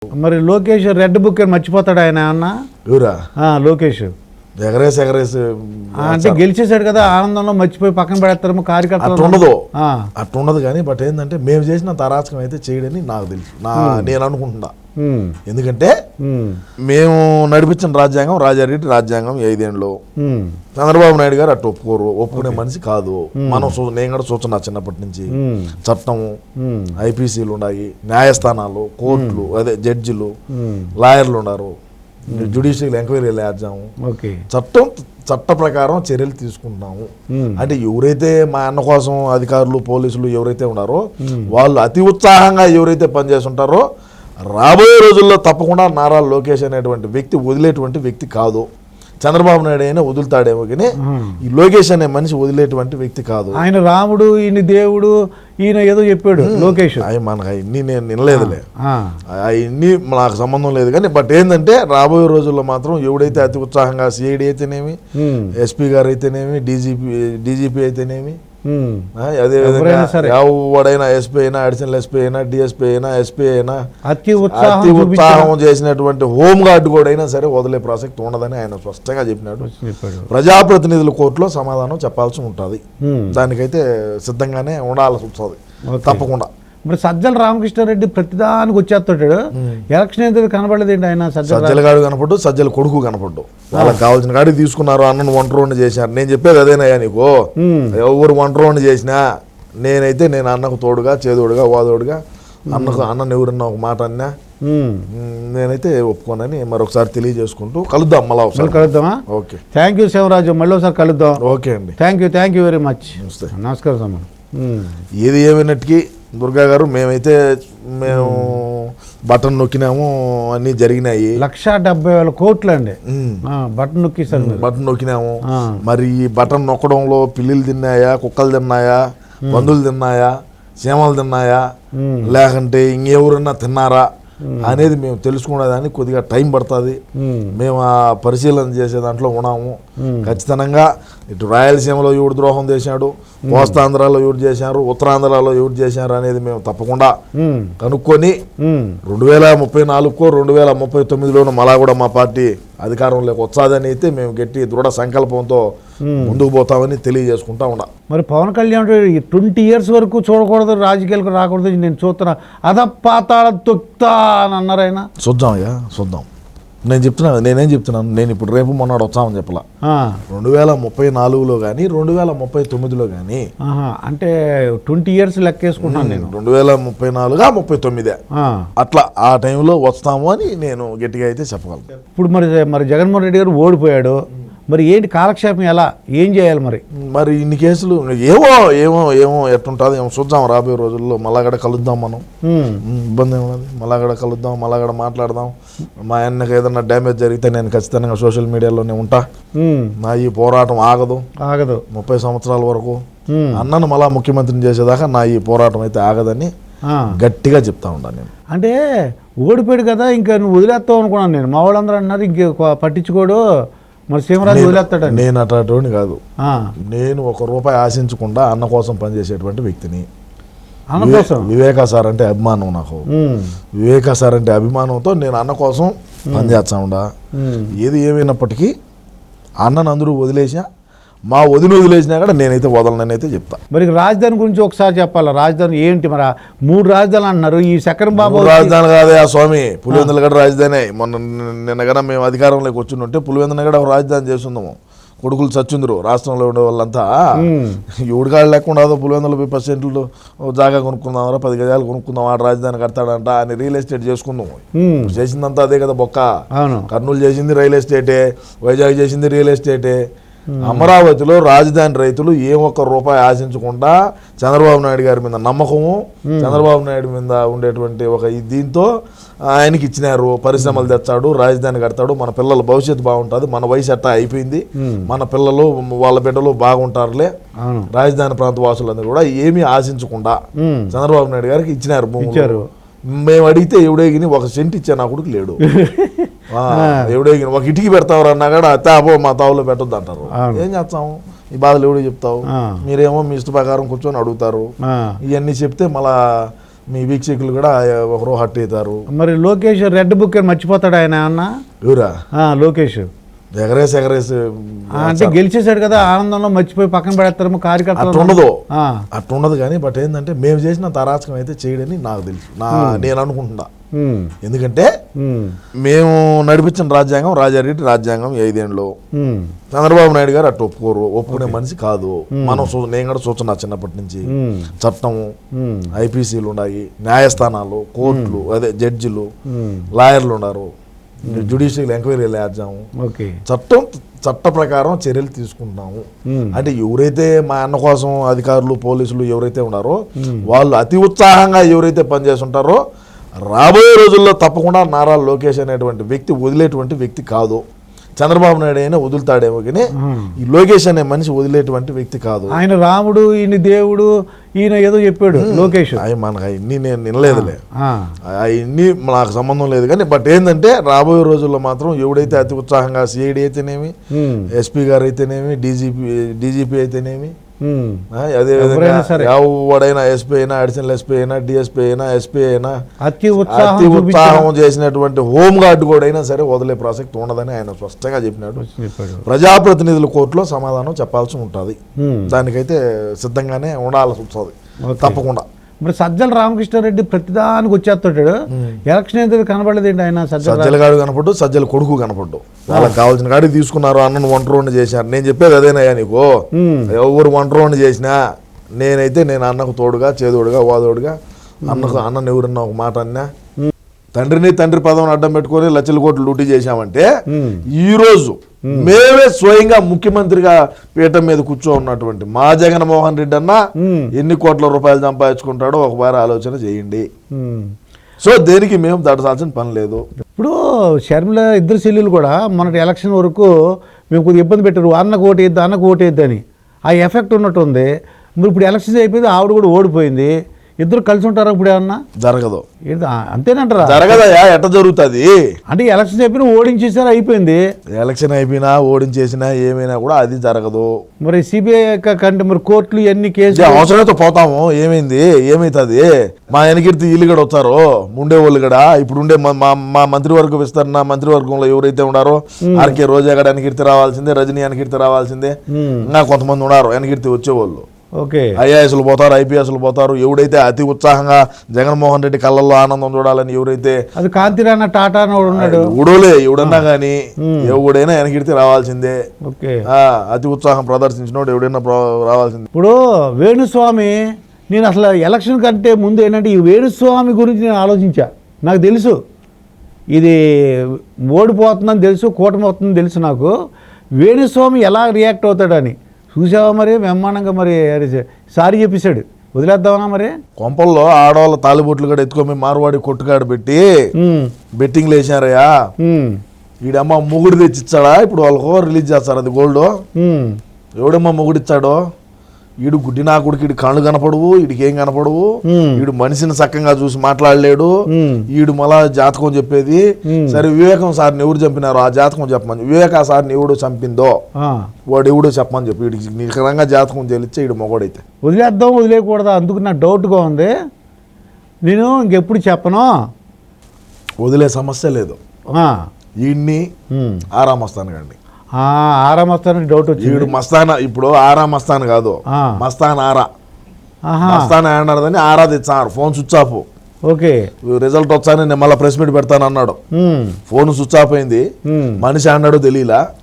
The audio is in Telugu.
మరి లోకేష్ రెడ్ బుక్ అని మర్చిపోతాడు ఆయన అన్న ఎవరా లోకేష్ ఎగరేసి అంటే గెలిచేశాడు కదా ఆనందంలో మర్చిపోయి పక్కన పెడతారేమో కార్యకర్తలు అట్టుండదు కానీ బట్ ఏంటంటే మేము చేసిన అరాచకం అయితే చేయడని నాకు తెలుసు నేను అనుకుంటున్నా ఎందుకంటే మేము నడిపించిన రాజ్యాంగం రాజారెడ్డి రాజ్యాంగం 5 ఏళ్ళు చంద్రబాబు నాయుడు గారు అటు ఒప్పుకునే మనిషి కాదు. మనం నేను కూడా చూస్తున్నా చిన్నప్పటి నుంచి చట్టము ఐపీసీలు ఉన్నాయి, న్యాయస్థానాలు, కోర్టులు, అదే జడ్జిలు, లాయర్లు ఉన్నారు, జ్యుడిషియల్ ఎంక్వైరీ చేద్దాము, చట్ట ప్రకారం చర్యలు తీసుకుంటున్నాము. అంటే ఎవరైతే మా అన్న కోసం అధికారులు పోలీసులు ఎవరైతే ఉన్నారో వాళ్ళు అతి ఉత్సాహంగా ఎవరైతే పనిచేస్తుంటారో రాబోయే రోజుల్లో తప్పకుండా నారా లోకేష్ అనేటువంటి వ్యక్తి వదిలేటువంటి వ్యక్తి కాదు. చంద్రబాబు నాయుడు అయినా వదులుతాడేమో కానీ ఈ లోకేష్ అనే మనిషి వదిలేటువంటి వ్యక్తి కాదు. ఆయన రాముడు ఈయన దేవుడు ఈయన ఏదో చెప్పాడు లోకేష్. మనకు అవన్నీ నేను వినలేదులే, అవన్నీ నాకు సంబంధం లేదు. కానీ బట్ ఏంటంటే రాబోయే రోజుల్లో మాత్రం ఎవడైతే అతి ఉత్సాహంగా సిఐడి అయితేనేమి, ఎస్పీ గారు అయితేనేమి, డీజీపీ అయితేనేమి, అదేవిధంగా ఎవడైనా ఎస్పీ అయినా, అడిషనల్ ఎస్పీ అయినా, డిఎస్పీ అయినా, ఎస్పీ అయినా అతి ఉత్సాహం చేసినటువంటి హోమ్ గార్డ్ కూడా అయినా సరే వదిలే ప్రసక్తి ఉండదని ఆయన స్పష్టంగా చెప్పినాడు. ప్రజాప్రతినిధుల కోర్టులో సమాధానం చెప్పాల్సి ఉంటుంది, దానికైతే సిద్ధంగానే ఉండాల్సి వస్తుంది తప్పకుండా. మరి సజ్జల రామకృష్ణారెడ్డి ప్రతిదానికి వచ్చేస్తాడు, ఎలక్షన్ అయితే కనపడలేదు ఆయన. సజ్జల గాడు కనపడ్డు, సజ్జల కొడుకు కనపడ్డు, వాళ్ళకి కావాల్సిన కాడికి తీసుకున్నారు. అన్నను వంట రౌండ్ చేశారు. నేను చెప్పేది అదేనయ్యా నీకు, ఎవరు వంట రౌండ్ చేసినా నేను అన్నకు తోడుగా చేదోడుగా వాదోడుగా అన్నను ఎవరన్నా ఒక మాట అన్నా నేనైతే ఒప్పుకోనని మరొకసారి తెలియజేసుకుంటూ కలుద్దాం. మళ్ళీ ఒకసారి కలుద్దామా? ఓకే, థ్యాంక్ యూ శివరాజు, మళ్ళీ ఒకసారి కలుద్దాం. ఓకే అండి, థ్యాంక్ యూ వెరీ మచ్. నమస్కారం సార్. ఏది ఏమైనట్టుకి దుర్గా గారు మేము బటన్ నొక్కినాము, అన్నీ జరిగినాయి. 1,70,000 కోట్లు అండి బటన్ నొక్కిస్తాను. బటన్ నొక్కినాము. మరి ఈ బటన్ నొక్కడంలో పిల్లిలు తిన్నాయా, కుక్కలు తిన్నాయా, పందులు తిన్నాయా, చీమలు తిన్నాయా, లేకంటే ఇంకెవరన్నా తిన్నారా అనేది మేము తెలుసుకునేదానికి కొద్దిగా టైం పడుతుంది. మేము ఆ పరిశీలన చేసే దాంట్లో ఉన్నాము. ఖచ్చితంగా ఇటు రాయలసీమలో ఎవడు ద్రోహం చేశాడు, కోస్తాంధ్రాలో ఎవరు చేశారు, ఉత్తరాంధ్రలో ఎవరు చేశారు అనేది మేము తప్పకుండా కనుక్కొని 2034కో 2039లోనూ మళ్ళా కూడా మా పార్టీ అధికారంలోకి వచ్చాదని అయితే మేము గట్టి దృఢ సంకల్పంతో ముందుకు పోతామని తెలియజేసుకుంటా ఉన్నా. మరి పవన్ కళ్యాణ్ 20 ఇయర్స్ వరకు చూడకూడదు, రాజకీయాలకు రాకూడదు, నేను చూస్తున్నా అదపాతాళ తొక్తా అని అన్నారు ఆయన. చూద్దాం నేనేం చెప్తున్నాను, నేను ఇప్పుడు రేపు మొన్నడు వచ్చామని చెప్పలా. 2034లో కానీ 2039లో కానీ అంటే 20 ఇయర్స్ లెక్కేసుకుంటాను నేను. 2034 39 అట్లా ఆ టైంలో వస్తాము అని నేను గట్టిగా అయితే చెప్పగలను. ఇప్పుడు మరి జగన్మోహన్ రెడ్డి గారు ఓడిపోయాడు, మరి ఏంటి కాలక్షేపం, ఎలా ఏం చేయాలి? మరి ఇన్ని కేసులు ఏమో ఎట్టుంటుంది ఏమో చూద్దాం. రాబోయే రోజుల్లో మళ్ళాగడ కలుద్దాం, మనం ఇబ్బంది ఏమన్నది, మళ్ళాగడ కలుద్దాం, మళ్ళాగడ మాట్లాడదాం. మా అన్నకి ఏదన్నా డ్యామేజ్ జరిగితే నేను ఖచ్చితంగా సోషల్ మీడియాలోనే ఉంటా. నా ఈ పోరాటం ఆగదు 30 సంవత్సరాల వరకు. అన్నను మళ్ళా ముఖ్యమంత్రిని చేసేదాకా నా ఈ పోరాటం అయితే ఆగదని గట్టిగా చెప్తా ఉంటాను నేను. అంటే ఓడిపోయాడు కదా ఇంకా నువ్వు వదిలేస్తావు అనుకున్నాను నేను. మా వాళ్ళందరూ అన్నారు ఇంక పట్టించుకోడు, మరి సీమరాజు వదిలేస్తాడు. నేను అటువంటి కాదు, నేను ₹1 ఆశించకుండా అన్న కోసం పనిచేసేటువంటి వ్యక్తిని. అన్న కోసం వివేకా సార్ అంటే అభిమానం నాకు. వివేకా సార్ అంటే అభిమానంతో నేను అన్న కోసం పనిచేస్తా ఉండా. ఏది ఏమైనప్పటికీ అన్నను అందరూ వదిలేసా, మా వదిలేసినా కూడా నేనైతే వదలనని అయితే చెప్తా. మరి రాజధాని గురించి ఒకసారి చెప్పాలా? రాజధాని ఏంటి? మరి 3 రాజధానులు అంటున్నారు. ఈ శకరం బాబు రాజధాని కాదే ఆ స్వామి, పులివెందులగడ రాజధాని. నిన్న కన్నా మేము అధికారంలోకి వచ్చింటే పులివెందులగడ ఒక రాజధాని చేస్తున్నాము. కొడుకులు చచ్చుందరు రాష్ట్రంలో ఉండే వాళ్ళంతా. ఎవడికాళ్ళు లేకుండా పులివెందుల 50% జాగా కొనుక్కుందాం, 10 గజాలు కొనుక్కుందాం, ఆడ రాజధాని కడతాడంట అని రియల్ ఎస్టేట్ చేసుకుందాం. చేసిందంతా అదే కదా బొక్క. కర్నూలు చేసింది రియల్ ఎస్టేటే, వైజాగ్ చేసింది రియల్ ఎస్టేటే. అమరావతిలో రాజధాని రైతులు ₹1 ఆశించకుండా చంద్రబాబు నాయుడు గారి మీద నమ్మకము, చంద్రబాబు నాయుడు మీద ఉండేటువంటి ఒక దీంతో ఆయనకి ఇచ్చినారు. పరిశ్రమలు తెచ్చాడు, రాజధాని కడతాడు, మన పిల్లల భవిష్యత్తు బాగుంటుంది, మన వయసు అట్టా అయిపోయింది, మన పిల్లలు వాళ్ళ బిడ్డలు బాగుంటారులే, రాజధాని ప్రాంత వాసులందరూ కూడా ఏమీ ఆశించకుండా చంద్రబాబు నాయుడు గారికి ఇచ్చినారు భూములు. మేము అడిగితే ఎవడేగిని 1 సెంట్ ఇచ్చా నా కొడుకు లేడు. ఎవడేగిన 1 ఇటుకి పెడతావు అన్నా కూడా తాపో మా తావులో పెట్టొద్దు అంటారు. ఏం చేస్తాము, ఈ బాధలు ఎవడో చెప్తావు. మీరేమో మీ ఇష్ట ప్రకారం కూర్చొని అడుగుతారు. ఇవన్నీ చెప్తే మళ్ళా మీ వీక్షకులు కూడా ఒకరో హట్ అవుతారు. మరి లోకేష్ రెడ్ బుక్ అని మర్చిపోతాడు ఆయన అన్న ఎవరా లోకేష్ ఎగరేసి అంటే గెలిచేశాడు కదా ఆనందంలో మర్చిపోయి పక్కన పెడతారు కార్యకర్తలు. అట్లుండదు కానీ బట్ ఏంటంటే మేము చేసిన అరాచకం అయితే చేయడని నాకు తెలుసు, నేను అనుకుంటున్నా. ఎందుకంటే మేము నడిపించిన రాజ్యాంగం రాజారెడ్డి రాజ్యాంగం 5 ఏళ్ళు. చంద్రబాబు నాయుడు గారు అట్టు ఒప్పుకునే మనిషి కాదు. మనం నేను కూడా చూస్తున్నా చిన్నప్పటి నుంచి. చట్టము, ఐపీసీలు ఉన్నాయి, న్యాయస్థానాలు, కోర్టులు, అదే జడ్జిలు, లాయర్లు ఉన్నారు, జ్యుడిషియల్ ఎంక్వైరీ చేద్దాము, చట్ట ప్రకారం చర్యలు తీసుకుంటున్నాము. అంటే ఎవరైతే మా అన్న కోసం అధికారులు పోలీసులు ఎవరైతే ఉన్నారో వాళ్ళు అతి ఉత్సాహంగా ఎవరైతే పనిచేస్తుంటారో రాబోయే రోజుల్లో తప్పకుండా నారా లోకేష్ అనేటువంటి వ్యక్తి వదిలేటువంటి వ్యక్తి కాదు. చంద్రబాబు నాయుడు అయినా వదులుతాడేమో కానీ ఈ లోకేష్ అనే మనిషి వదిలేటువంటి వ్యక్తి కాదు. ఆయన రాముడు, ఈయన దేవుడు, ఈయన ఏదో చెప్పాడు లోకేష్. మనకు అవన్నీ నేను వినలేదులే, అవన్నీ నాకు సంబంధం లేదు. కానీ బట్ ఏంటంటే రాబోయే రోజుల్లో మాత్రం ఎవడైతే అతి ఉత్సాహంగా సిఐడి అయితేనేమి, ఎస్పీ గారు అయితేనేమి, డీజీపీ అయితేనేమి, అదేవిధంగా ఎవడైనా ఎస్పీ అయినా, అడిషనల్ ఎస్పీ అయినా, డిఎస్పీ అయినా, ఎస్పీ అయినా అతి ఉత్సాహం చేసినటువంటి హోమ్ గార్డ్ కూడా అయినా సరే వదిలే ప్రసక్తి ఉండదని ఆయన స్పష్టంగా చెప్పినాడు. ప్రజాప్రతినిధుల కోర్టులో సమాధానం చెప్పాల్సి ఉంటుంది. దానికైతే సిద్ధంగానే ఉండాల్సి వస్తుంది తప్పకుండా. మరి సజ్జల రామకృష్ణారెడ్డి ప్రతిదానికి వచ్చేస్తాడు. ఎలక్షన్ అయితే కనపడలేదు ఆయన. సజ్జల గాడు కనపడ్డు, సజ్జల కొడుకు కనపడ్డు. వాళ్ళకి కావాల్సిన కాడికి తీసుకున్నారు. అన్నను వంట రోడ్డు చేశారు. నేను చెప్పేది అదేనయ్యా నీకు. ఎవరు వంట రోడ్డు చేసినా నేను అన్నకు తోడుగా, చేదోడుగా, వాదోడుగా, అన్నను ఎవరన్నా ఒక మాట అన్నా, తండ్రి పదవిని అడ్డం పెట్టుకొని లక్షల కోట్లు లూటీ చేశామంటే ఈ రోజు మేమే స్వయంగా ముఖ్యమంత్రిగా పీఠం మీద కూర్చో ఉన్నటువంటి మా జగన్మోహన్ రెడ్డి అన్న ఎన్ని కోట్ల రూపాయలు సంపాదించుకుంటాడో ఒకసారి ఆలోచన చేయండి. సో దేనికి మేము దడసాల్సిన పని లేదు. ఇప్పుడు షర్మిల ఇద్దరు చెల్లెలు కూడా మొన్నటి ఎలక్షన్ వరకు మేము కొద్దిగా ఇబ్బంది పెట్టారు, అన్నకు ఓటేద్దు అన్నకు ఓటేద్దు అని. ఆ ఎఫెక్ట్ ఉన్నట్టుంది. మరి ఇప్పుడు ఎలక్షన్ అయిపోయింది, ఆవిడ కూడా ఓడిపోయింది. ఇద్దరు కలిసి ఉంటారా ఇప్పుడు ఏమన్నా? జరగదు. అంతేనంటారా? జరగదయా, ఎట్ట జరుగుతుంది అంటే ఎలక్షన్ అయిపోయినా ఓడించేసారు, అయిపోయింది. ఎలక్షన్ అయిపోయినా ఓడించేసినా ఏమైనా కూడా అది జరగదు. మరి సిబిఐ కంటే మరి కోర్టులు ఎన్ని కేసులు అవసరమైతే పోతాము. ఏమైతుంది? మా వెనకీర్తి వీళ్ళు కూడా వస్తారు, ఉండే వాళ్ళు కూడా. ఇప్పుడు ఉండే మా మంత్రివర్గ విస్తరణ మంత్రివర్గంలో ఎవరైతే ఉన్నారో ఆర్కే రోజా గడ వెనకీర్తి రావాల్సిందే, రజనీ వెనకీర్తి రావాల్సిందే, ఇంకా కొంతమంది ఉన్నారు వెనకీర్తి వచ్చేవాళ్ళు. ఐఏఎస్లు పోతారు, ఐపీఎస్లు పోతారు. ఎవడైతే అతి ఉత్సాహంగా జగన్మోహన్ రెడ్డి కళ్ళల్లో ఆనందం చూడాలని ఎవరైతే అది కాంతిరాణ టాటా ఉన్నాడు ఉడోలే ఎవడన్నా కానీ ఎవడైనా వెనకిడితే రావాల్సిందే. అతి ఉత్సాహం ప్రదర్శించినోడు ఎవడైనా రావాల్సిందే. ఇప్పుడు వేణుస్వామి, నేను అసలు ఎలక్షన్ కంటే ముందు ఏంటంటే ఈ వేణుస్వామి గురించి నేను ఆలోచించా. నాకు తెలుసు ఇది ఓడిపోతుందని తెలుసు, కూటమి అవుతుందని తెలుసు. నాకు వేణుస్వామి ఎలా రియాక్ట్ అవుతాడని చూసావా? మరి బ్రహ్మాండంగా మరి సారీ చెప్పేశాడు. వదిలేద్దామన్నా మరి? కొంపల్లో ఆడవాళ్ళ తాలిబొట్లు కూడా ఎత్తుకొని మార్వాడి కొట్టుకాడు పెట్టి బెట్టింగ్లు వేసారయ్యా. ఈడమ్మ మొగుడు తెచ్చిచ్చాడా? ఇప్పుడు వాళ్ళకు రిలీజ్ చేస్తారు అది గోల్డ్. ఎవడమ్మా మొగుడిచ్చాడో? ఈడు గుడ్డి నా కొడుకు, ఈడు కళ్ళు కనపడవు, ఈడికి ఏం కనపడవు, ఈడు మనిషిని చక్కగా చూసి మాట్లాడలేడు, ఈడు మళ్ళా జాతకం చెప్పేది. సరే వివేకం సార్ని ఎవరు చంపినారో ఆ జాతకం చెప్పమని, వివేక సార్ని ఎవడు చంపిందో వాడు ఎవడో చెప్పమని చెప్పి వీడికి నిఖరంగా జాతకం తెలిస్తే ఈడు మొగోడైతే. వదిలేద్దాం వదిలేయకూడదా? అందుకు నాకు డౌట్గా ఉంది. నేను ఇంకెప్పుడు చెప్పను, వదిలే సమస్య లేదు. ఈయన్ని ఆరామస్తాను కండి, ఆరామస్తానికి డౌట్ వచ్చింది. వీడు మస్తానా, ఇప్పుడు ఆరా మస్తాన్ కాదు, మస్తాన్ ఆరా. మస్తాన్ అన్నారని ఆరా తెచ్చారు. Phone switch off. Okay, result వచ్చాను నేను మళ్ళీ ప్రెస్ మీట్ పెడతాను అన్నాడు. ఫోన్ స్విచ్ ఆఫ్ అయింది. మనిషి అన్నాడు తెలియలా.